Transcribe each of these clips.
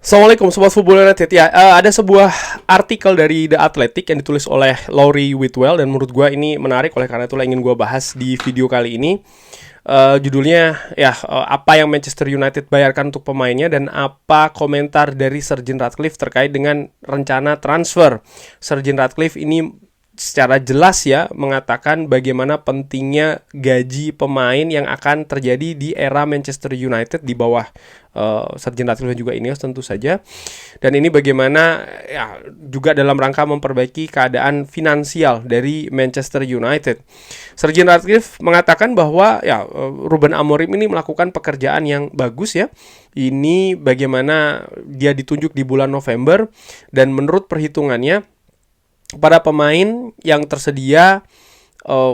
Assalamualaikum Sobat Football United. Ya, ada sebuah artikel dari The Athletic yang ditulis oleh Laurie Whitwell, dan menurut gue ini menarik, oleh karena itulah ingin gue bahas di video kali ini. Judulnya ya, apa yang Manchester United bayarkan untuk pemainnya dan apa komentar dari Sir Jim Ratcliffe terkait dengan rencana transfer. Sir Jim Ratcliffe ini secara jelas ya mengatakan bagaimana pentingnya gaji pemain yang akan terjadi di era Manchester United di bawah Sir Jim Ratcliffe juga Ineos tentu saja. Dan ini bagaimana ya juga dalam rangka memperbaiki keadaan finansial dari Manchester United. Sir Jim Ratcliffe mengatakan bahwa ya Ruben Amorim ini melakukan pekerjaan yang bagus ya. Ini bagaimana dia ditunjuk di bulan November, dan menurut perhitungannya para pemain yang tersedia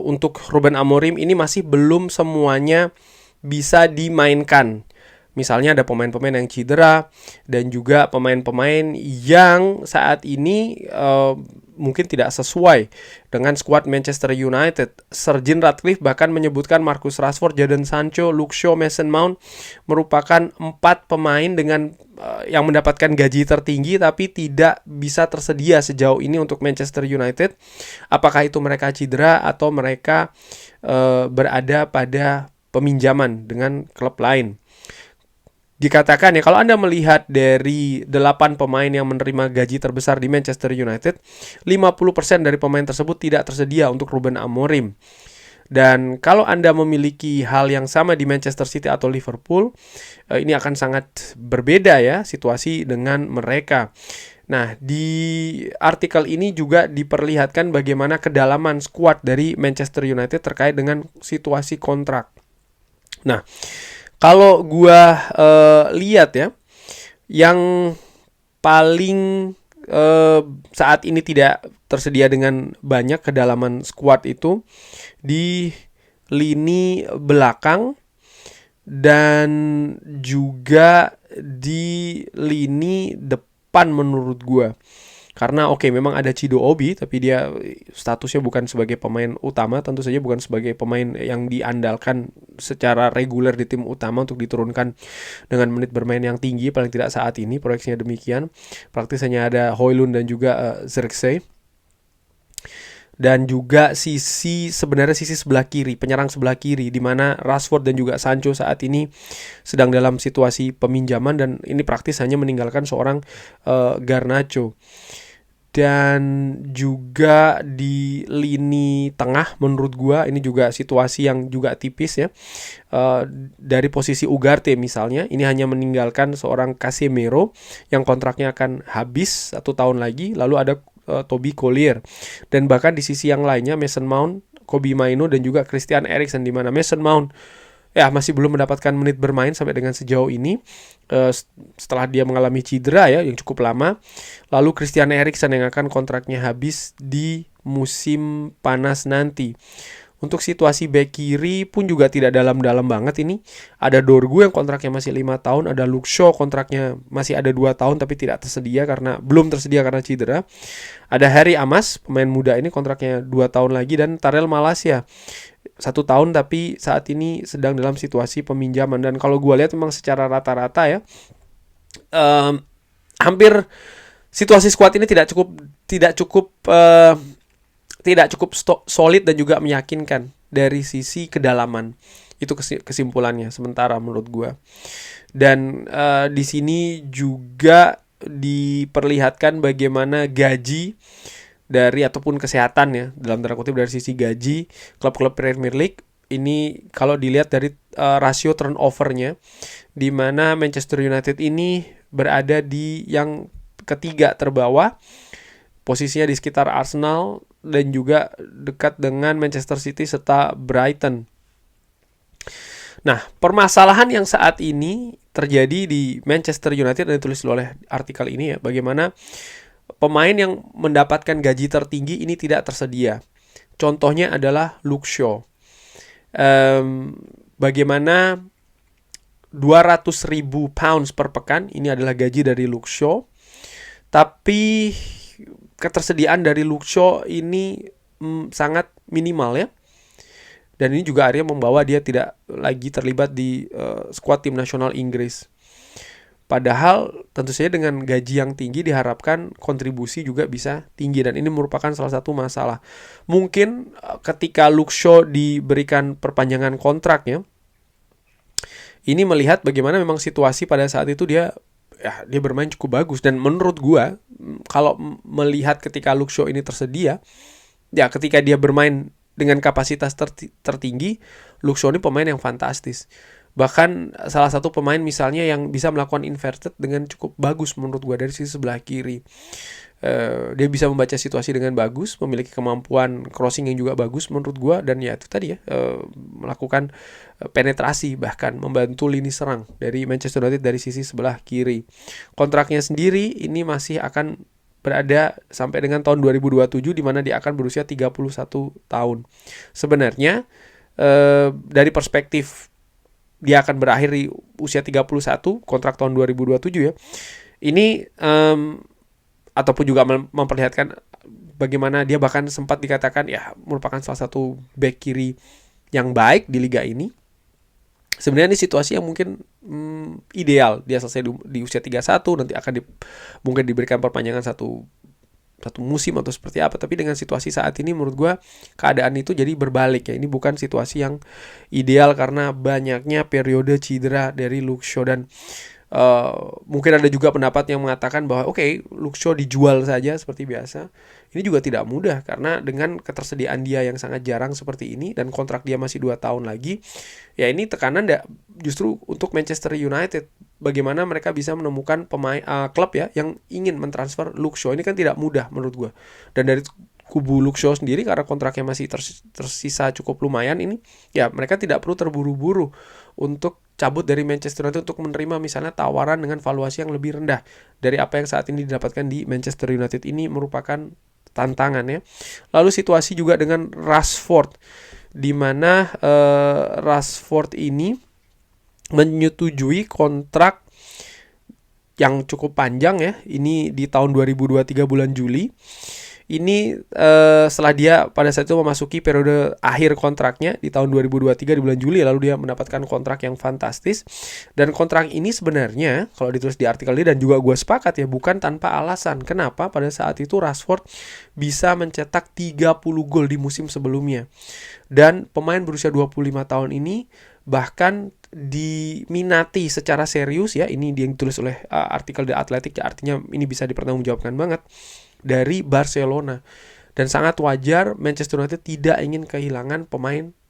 untuk Ruben Amorim ini masih belum semuanya bisa dimainkan. Misalnya ada pemain-pemain yang cedera dan juga pemain-pemain yang saat ini mungkin tidak sesuai dengan skuad Manchester United. Sir Jim Ratcliffe bahkan menyebutkan Marcus Rashford, Jadon Sancho, Luke Shaw, Mason Mount merupakan 4 pemain dengan yang mendapatkan gaji tertinggi tapi tidak bisa tersedia sejauh ini untuk Manchester United. Apakah itu mereka cedera atau mereka berada pada peminjaman dengan klub lain. Dikatakan ya, kalau Anda melihat dari 8 pemain yang menerima gaji terbesar di Manchester United, 50% dari pemain tersebut tidak tersedia untuk Ruben Amorim. Dan kalau Anda memiliki hal yang sama di Manchester City atau Liverpool, ini akan sangat berbeda ya situasi dengan mereka. Nah, di artikel ini juga diperlihatkan bagaimana kedalaman skuad dari Manchester United terkait dengan situasi kontrak. Nah, kalau gua lihat ya, yang paling saat ini tidak tersedia dengan banyak kedalaman skuad itu di lini belakang dan juga di lini depan menurut gua. Karena memang ada Chido Obi, tapi dia statusnya bukan sebagai pemain utama, tentu saja bukan sebagai pemain yang diandalkan secara reguler di tim utama untuk diturunkan dengan menit bermain yang tinggi, paling tidak saat ini proyeksinya demikian. Praktis hanya ada Højlund dan juga Zirkzee. Dan juga sebenarnya sisi sebelah kiri, penyerang sebelah kiri, di mana Rashford dan juga Sancho saat ini sedang dalam situasi peminjaman, dan ini praktis hanya meninggalkan seorang Garnacho. Dan juga di lini tengah menurut gua ini juga situasi yang juga tipis ya. Dari posisi Ugarte misalnya, ini hanya meninggalkan seorang Casemiro yang kontraknya akan habis 1 tahun lagi. Lalu ada Toby Collier, dan bahkan di sisi yang lainnya Mason Mount, Kobbie Mainoo dan juga Christian Eriksen, di mana Mason Mount ya masih belum mendapatkan menit bermain sampai dengan sejauh ini setelah dia mengalami cedera ya yang cukup lama. Lalu Christian Eriksen yang akan kontraknya habis di musim panas nanti. Untuk situasi bek kiri pun juga tidak dalam-dalam banget ini. Ada Dorgu yang kontraknya masih 5 tahun, ada Luke Shaw kontraknya masih ada 2 tahun tapi tidak tersedia belum tersedia karena cedera. Ada Harry Amas, pemain muda ini kontraknya 2 tahun lagi, dan Tarel Malaysia 1 tahun tapi saat ini sedang dalam situasi peminjaman. Dan kalau gue lihat memang secara rata-rata ya hampir situasi skuad ini tidak cukup solid dan juga meyakinkan dari sisi kedalaman. Itu kesimpulannya sementara menurut gue. Dan di sini juga diperlihatkan bagaimana gaji dari ataupun kesehatan ya dalam tanda kutip dari sisi gaji klub-klub Premier League ini kalau dilihat dari rasio turnover-nya, di mana Manchester United ini berada di yang ketiga terbawah, posisinya di sekitar Arsenal dan juga dekat dengan Manchester City serta Brighton. Nah, permasalahan yang saat ini terjadi di Manchester United dan ditulis oleh artikel ini ya, bagaimana pemain yang mendapatkan gaji tertinggi ini tidak tersedia. Contohnya adalah Luke Shaw. Bagaimana 200.000 pounds per pekan ini adalah gaji dari Luke Shaw. Tapi ketersediaan dari Luke Shaw ini sangat minimal ya. Dan ini juga akhirnya membawa dia tidak lagi terlibat di skuad tim nasional Inggris. Padahal tentu saja dengan gaji yang tinggi diharapkan kontribusi juga bisa tinggi, dan ini merupakan salah satu masalah. Mungkin ketika Luke Shaw diberikan perpanjangan kontraknya, ini melihat bagaimana memang situasi pada saat itu dia bermain cukup bagus, dan menurut gua kalau melihat ketika Luke Shaw ini tersedia, ya ketika dia bermain dengan kapasitas tertinggi, Luke Shaw ini pemain yang fantastis. Bahkan salah satu pemain misalnya yang bisa melakukan inverted dengan cukup bagus menurut gue dari sisi sebelah kiri. Dia bisa membaca situasi dengan bagus, memiliki kemampuan crossing yang juga bagus menurut gue, dan ya itu tadi ya, melakukan penetrasi, bahkan membantu lini serang dari Manchester United dari sisi sebelah kiri. Kontraknya sendiri ini masih akan berada sampai dengan tahun 2027, di mana dia akan berusia 31 tahun. Sebenarnya dari perspektif dia akan berakhir di usia 31, kontrak tahun 2027 ya. Ini ataupun juga memperlihatkan bagaimana dia bahkan sempat dikatakan ya merupakan salah satu back kiri yang baik di liga ini. Sebenarnya ini situasi yang mungkin ideal. Dia selesai di usia 31, nanti akan mungkin diberikan perpanjangan satu musim atau seperti apa. Tapi dengan situasi saat ini menurut gue keadaan itu jadi berbalik ya. Ini bukan situasi yang ideal karena banyaknya periode cedera dari Luke Shaw, dan mungkin ada juga pendapat yang mengatakan bahwa Luke Shaw dijual saja seperti biasa. Ini juga tidak mudah karena dengan ketersediaan dia yang sangat jarang seperti ini dan kontrak dia masih 2 tahun lagi, ya ini tekanan justru untuk Manchester United. Bagaimana mereka bisa menemukan pemain klub ya yang ingin mentransfer Luke Shaw, ini kan tidak mudah menurut gue. Dan dari kubu Luke Shaw sendiri, karena kontraknya masih tersisa cukup lumayan ini, ya mereka tidak perlu terburu-buru untuk cabut dari Manchester United untuk menerima misalnya tawaran dengan valuasi yang lebih rendah dari apa yang saat ini didapatkan di Manchester United. Ini merupakan tantangan ya. Lalu situasi juga dengan Rashford, di mana Rashford ini menyetujui kontrak yang cukup panjang ya. Ini di tahun 2023 bulan Juli. Ini setelah dia pada saat itu memasuki periode akhir kontraknya di tahun 2023 di bulan Juli, lalu dia mendapatkan kontrak yang fantastis. Dan kontrak ini sebenarnya kalau ditulis di artikel ini, dan juga gue sepakat ya, bukan tanpa alasan. Kenapa pada saat itu Rashford bisa mencetak 30 gol di musim sebelumnya. Dan pemain berusia 25 tahun ini bahkan diminati secara serius ya, ini yang ditulis oleh artikel The Athletic ya, artinya ini bisa dipertanggungjawabkan banget dari Barcelona. Dan sangat wajar Manchester United tidak ingin kehilangan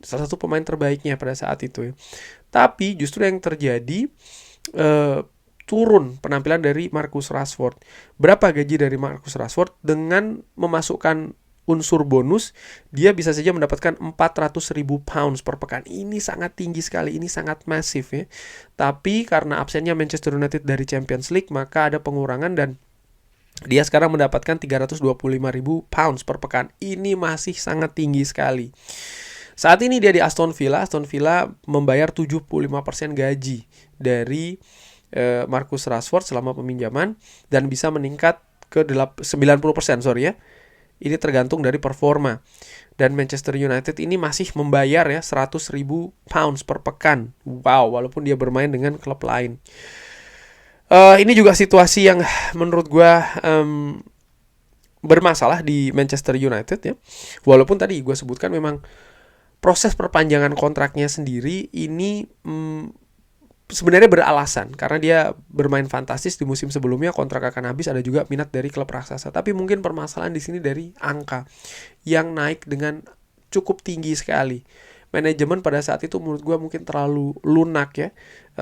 salah satu pemain terbaiknya pada saat itu ya. Tapi justru yang terjadi turun penampilan dari Marcus Rashford. Berapa gaji dari Marcus Rashford? Dengan memasukkan unsur bonus, dia bisa saja mendapatkan 400.000 pounds per pekan. Ini sangat tinggi sekali, ini sangat masif ya. Tapi karena absennya Manchester United dari Champions League, maka ada pengurangan dan dia sekarang mendapatkan 325.000 pounds per pekan. Ini masih sangat tinggi sekali. Saat ini dia di Aston Villa. Aston Villa membayar 75% gaji dari Marcus Rashford selama peminjaman, dan bisa meningkat ke 90%, sorry ya. Ini tergantung dari performa. Dan Manchester United ini masih membayar ya 100.000 pounds per pekan. Wow, walaupun dia bermain dengan klub lain. Ini juga situasi yang menurut gue bermasalah di Manchester United ya. Walaupun tadi gue sebutkan memang proses perpanjangan kontraknya sendiri ini sebenarnya beralasan, karena dia bermain fantastis di musim sebelumnya, kontrak akan habis, ada juga minat dari klub raksasa. Tapi mungkin permasalahan di sini dari angka yang naik dengan cukup tinggi sekali. Manajemen pada saat itu menurut gue mungkin terlalu lunak ya,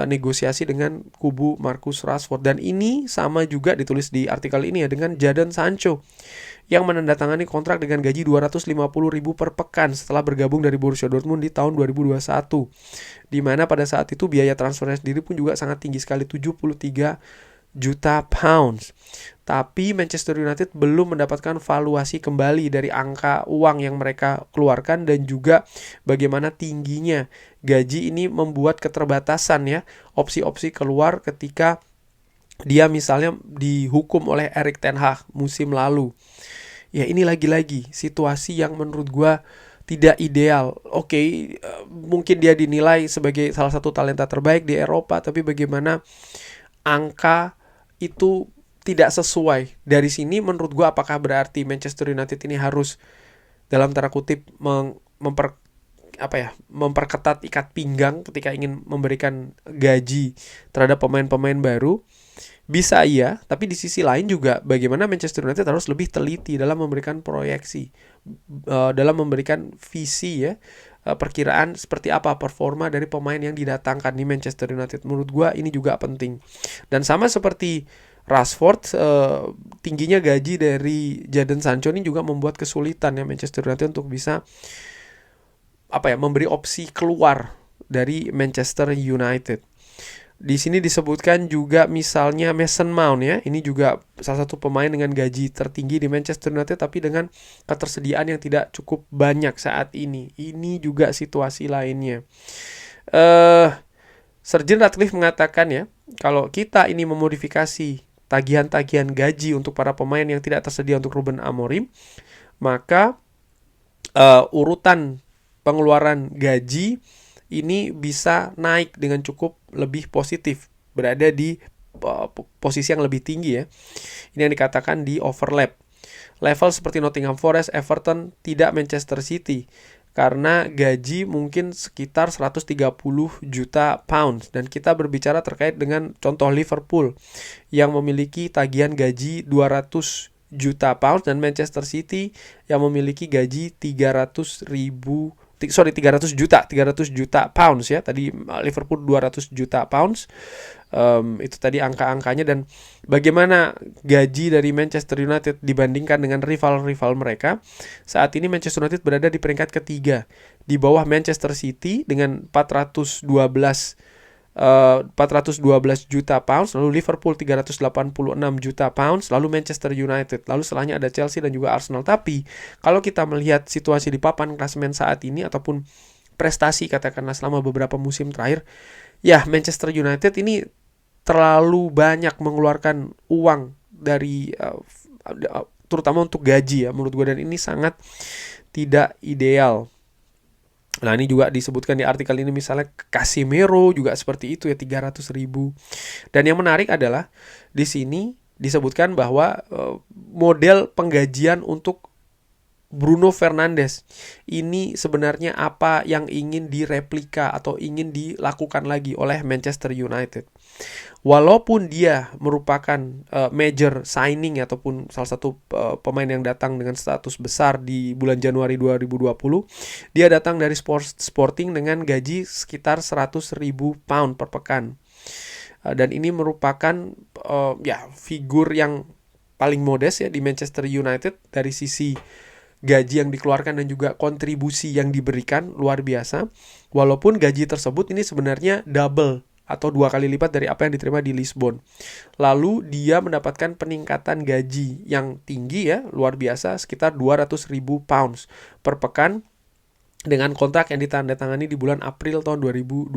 negosiasi dengan kubu Marcus Rashford. Dan ini sama juga ditulis di artikel ini ya dengan Jadon Sancho, yang menandatangani kontrak dengan gaji 250.000 per pekan setelah bergabung dari Borussia Dortmund di tahun 2021. Di mana pada saat itu biaya transfernya sendiri pun juga sangat tinggi sekali, 73 juta pounds. Tapi Manchester United belum mendapatkan valuasi kembali dari angka uang yang mereka keluarkan, dan juga bagaimana tingginya gaji ini membuat keterbatasan ya opsi-opsi keluar ketika dia misalnya dihukum oleh Erik ten Hag musim lalu. Ya ini lagi-lagi situasi yang menurut gue tidak ideal. Mungkin dia dinilai sebagai salah satu talenta terbaik di Eropa, tapi bagaimana angka itu tidak sesuai. Dari sini menurut gue apakah berarti Manchester United ini harus dalam tanda kutip memperketat ikat pinggang ketika ingin memberikan gaji terhadap pemain-pemain baru? Bisa iya, tapi di sisi lain juga bagaimana Manchester United harus lebih teliti dalam memberikan proyeksi, dalam memberikan visi ya, perkiraan seperti apa performa dari pemain yang didatangkan di Manchester United. Menurut gua ini juga penting. Dan sama seperti Rashford, tingginya gaji dari Jadon Sancho ini juga membuat kesulitan ya Manchester United untuk bisa memberi opsi keluar dari Manchester United. Di sini disebutkan juga misalnya Mason Mount ya. Ini juga salah satu pemain dengan gaji tertinggi di Manchester United tapi dengan ketersediaan yang tidak cukup banyak saat ini. Ini juga situasi lainnya. Sir Jim Ratcliffe mengatakan ya, kalau kita ini memodifikasi tagihan-tagihan gaji untuk para pemain yang tidak tersedia untuk Ruben Amorim, maka urutan pengeluaran gaji ini bisa naik dengan cukup lebih positif, berada di posisi yang lebih tinggi ya. Ini yang dikatakan di overlap. Level seperti Nottingham Forest, Everton, tidak Manchester City, karena gaji mungkin sekitar 130 juta pounds. Dan kita berbicara terkait dengan contoh Liverpool yang memiliki tagihan gaji 200 juta pounds dan Manchester City yang memiliki gaji 300 juta pounds ya. Tadi Liverpool 200 juta pounds. Itu tadi angka-angkanya. Dan bagaimana gaji dari Manchester United dibandingkan dengan rival-rival mereka. Saat ini Manchester United berada di peringkat ketiga, di bawah Manchester City dengan 412 juta pounds, lalu Liverpool 386 juta pounds, lalu Manchester United, lalu setelahnya ada Chelsea dan juga Arsenal. Tapi kalau kita melihat situasi di papan klasemen saat ini ataupun prestasi katakanlah selama beberapa musim terakhir, ya Manchester United ini terlalu banyak mengeluarkan uang dari terutama untuk gaji ya menurut gue, dan ini sangat tidak ideal. Nah ini juga disebutkan di artikel ini, misalnya Casemiro juga seperti itu ya, 300 ribu. Dan yang menarik adalah di sini disebutkan bahwa model penggajian untuk Bruno Fernandes ini sebenarnya apa yang ingin direplika atau ingin dilakukan lagi oleh Manchester United. Walaupun dia merupakan major signing ataupun salah satu pemain yang datang dengan status besar di bulan Januari 2020, dia datang dari Sporting dengan gaji sekitar 100 ribu pound per pekan. Dan ini merupakan figur yang paling modest ya di Manchester United dari sisi gaji yang dikeluarkan dan juga kontribusi yang diberikan luar biasa. Walaupun gaji tersebut ini sebenarnya double atau 2 kali lipat dari apa yang diterima di Lisbon. Lalu dia mendapatkan peningkatan gaji yang tinggi ya, luar biasa, sekitar 200 ribu pounds per pekan dengan kontrak yang ditandatangani di bulan April tahun 2022.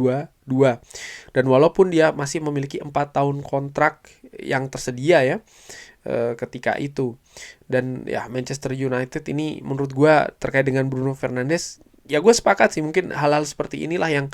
Dan walaupun dia masih memiliki 4 tahun kontrak yang tersedia ya ketika itu. Dan ya Manchester United ini menurut gue terkait dengan Bruno Fernandes, ya gue sepakat sih, mungkin hal-hal seperti inilah yang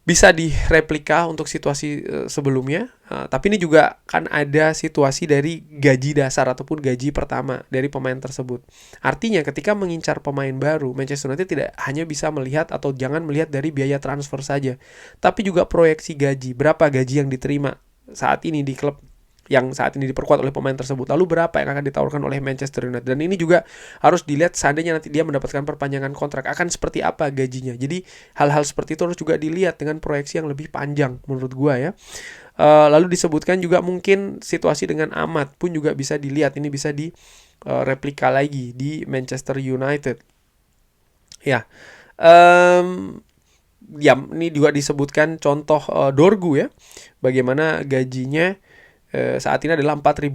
bisa direplika untuk situasi sebelumnya. Tapi ini juga kan ada situasi dari gaji dasar ataupun gaji pertama dari pemain tersebut. Artinya ketika mengincar pemain baru, Manchester United tidak hanya bisa melihat atau jangan melihat dari biaya transfer saja, tapi juga proyeksi gaji. Berapa gaji yang diterima saat ini di klub yang saat ini diperkuat oleh pemain tersebut, lalu berapa yang akan ditawarkan oleh Manchester United. Dan ini juga harus dilihat seandainya nanti dia mendapatkan perpanjangan kontrak, akan seperti apa gajinya. Jadi hal-hal seperti itu harus juga dilihat dengan proyeksi yang lebih panjang menurut gua ya. Lalu disebutkan juga mungkin situasi dengan Ahmad pun juga bisa dilihat, ini bisa direplika lagi di Manchester United ya. Ini juga disebutkan contoh Dorgu ya, bagaimana gajinya saat ini adalah 4.000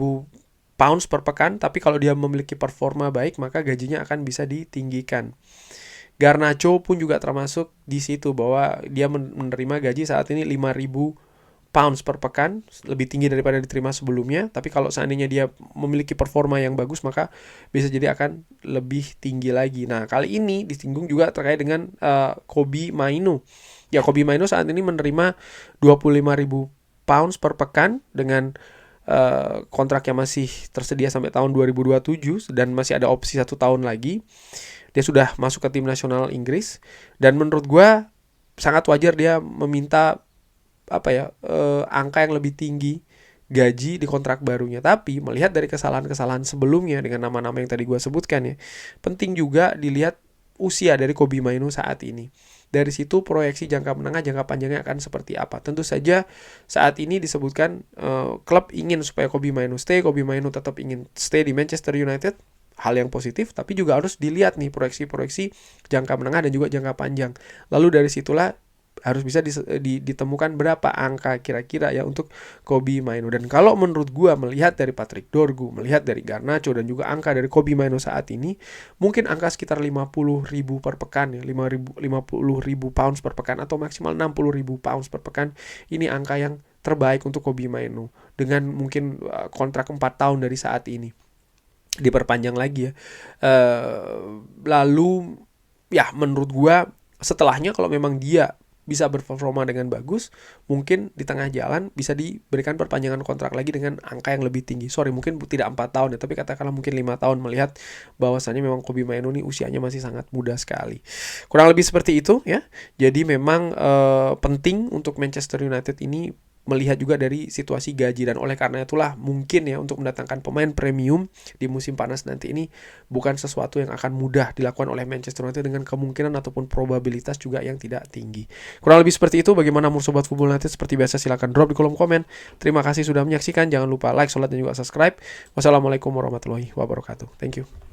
pounds per pekan, tapi kalau dia memiliki performa baik maka gajinya akan bisa ditinggikan. Garnacho pun juga termasuk di situ, bahwa dia menerima gaji saat ini 5.000 pounds per pekan, lebih tinggi daripada diterima sebelumnya. Tapi kalau seandainya dia memiliki performa yang bagus maka bisa jadi akan lebih tinggi lagi. Nah kali ini disinggung juga terkait dengan Kobbie Mainoo. Ya Kobbie Mainoo saat ini menerima 25.000 pounds per pekan dengan kontraknya masih tersedia sampai tahun 2027 dan masih ada opsi 1 tahun lagi. Dia sudah masuk ke tim nasional Inggris dan menurut gue sangat wajar dia meminta angka yang lebih tinggi gaji di kontrak barunya. Tapi melihat dari kesalahan-kesalahan sebelumnya dengan nama-nama yang tadi gue sebutkan ya, penting juga dilihat usia dari Kobbie Mainoo saat ini. Dari situ proyeksi jangka menengah, jangka panjangnya akan seperti apa. Tentu saja saat ini disebutkan klub ingin supaya Kobbie Mainoo stay, Kobbie Mainoo tetap ingin stay di Manchester United, hal yang positif, tapi juga harus dilihat nih proyeksi-proyeksi jangka menengah dan juga jangka panjang. Lalu dari situlah harus bisa ditemukan berapa angka kira-kira ya untuk Kobbie Mainoo. Dan kalau menurut gua melihat dari Patrick Dorgu, melihat dari Garnacho dan juga angka dari Kobbie Mainoo saat ini, mungkin angka sekitar 50.000 per pekan ya, 50.000 pounds per pekan atau maksimal 60.000 pounds per pekan. Ini angka yang terbaik untuk Kobbie Mainoo dengan mungkin kontrak 4 tahun dari saat ini diperpanjang lagi ya. Lalu ya menurut gua setelahnya kalau memang dia bisa berperforma dengan bagus, mungkin di tengah jalan bisa diberikan perpanjangan kontrak lagi dengan angka yang lebih tinggi. Mungkin tidak 4 tahun ya, tapi katakanlah mungkin 5 tahun melihat bahwasannya memang Kobbie Mainoo ini usianya masih sangat muda sekali. Kurang lebih seperti itu ya. Jadi memang penting untuk Manchester United ini melihat juga dari situasi gaji, dan oleh karena itulah mungkin ya untuk mendatangkan pemain premium di musim panas nanti ini bukan sesuatu yang akan mudah dilakukan oleh Manchester United dengan kemungkinan ataupun probabilitas juga yang tidak tinggi. Kurang lebih seperti itu. Bagaimana menurut Sobat Football United? Seperti biasa silahkan drop di kolom komen. Terima kasih sudah menyaksikan. Jangan lupa like, share, dan juga subscribe. Wassalamualaikum warahmatullahi wabarakatuh. Thank you.